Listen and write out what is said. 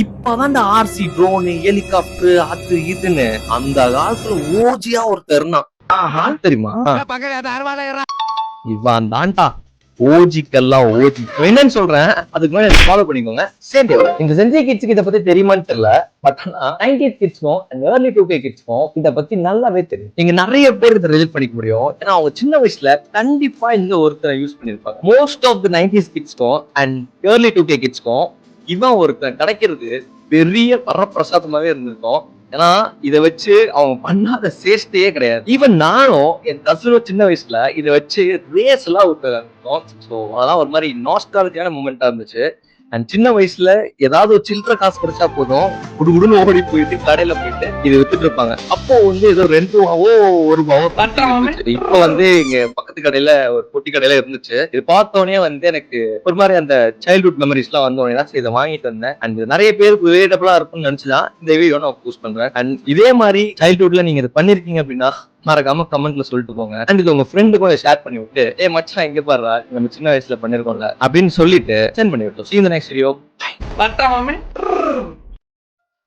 இப்பதான் இந்த RC drone helicopter அது இதுன்னு அந்த காலத்துல ஓஜியா ஒருத்தர் இருந்தான் தெரியுமா? இவன் தான்டா ஓஜிக்கெல்லாம் ஓஜி. என்னன்னு சொல்றேன், அதுக்கு மேல ஃபாலோ பண்ணிக்கோங்க. சரி, இந்த சென்சி கிட்ஸ்க்கு இதை பத்தி தெரியுமான்னு தெரியல. பட் ஆனா 90s கிட்ஸ்க்கும் அண்ட் ஏர்லி 2K கிட்ஸ்க்கும் இதை பத்தி நல்லாவே தெரியும். நீங்க நிறைய பேர் இதை ரிலேட் பண்ணிக்க முடியும். ஏன்னா அவங்க சின்ன வயசுல கண்டிப்பா இந்த ஒருத்தரை யூஸ் பண்ணிருப்பாங்க. மோஸ்ட் ஆஃப் தி 90s கிட்ஸ்க்கும் அண்ட் ஏர்லி 2K கிட்ஸ்க்கும் இவன் ஒருத்தன் கிடைக்கிறது பெரிய வரப்பிரசாதமாவே இருந்திருக்கும். ஏன்னா இதை வச்சு அவங்க பண்ணாத சேஷ்டையே கிடையாது. ஈவன் நானும் என் கசினும் சின்ன வயசுல இதை வச்சு ரேஸ் எல்லாம் விட்டு இருந்தோம். ஸோ அதெல்லாம் ஒரு மாதிரி நாஸ்டாலஜியான மூமெண்டா இருந்துச்சு. அண்ட் சின்ன வயசுல ஏதாவது ஒரு சில்லற காசு கிடைச்சா போதும் குடுகுடுன்னு ஓடி போயிட்டு கடையில போயிட்டு இது வித்துட்டு இருப்பாங்க. அப்போ வந்து ஏதோ 2 ரூபாவோ 1 ரூபாவோ இப்ப வந்து இங்க பக்கத்து கடையில ஒரு பொட்டி கடையில இருந்துச்சு. இது பார்த்தோன்னே வந்து எனக்கு ஒரு மாதிரி அந்த சைல்ட்ஹுட் மெமரிஸ் எல்லாம் வந்தோடனே தான் இதை வாங்கிட்டு வந்தேன். அண்ட் நிறைய பேருக்கு ரிலேட்டபிளா இருக்கும்னு நினைச்சுதான் இந்த வீடியோ நான் போஸ்ட் பண்றேன். அண்ட் இதே மாதிரி சைல்ட்ஹுட்ல நீங்க இதை பண்ணிருக்கீங்க அப்படின்னா மறக்காம கமெண்ட்ல சொல்லிட்டு போங்க. அண்ட் இது உங்க ஃப்ரெண்டுக்கும் ஷேர் பண்ணி விட்டு மச்சான் எங்க பாருடா நம்ம சின்ன வயசுல பண்ணிருக்கோம்ல அப்படின்னு சொல்லிட்டு சென்ட் பண்ணி விட்டோம். See you in the next video. Bye.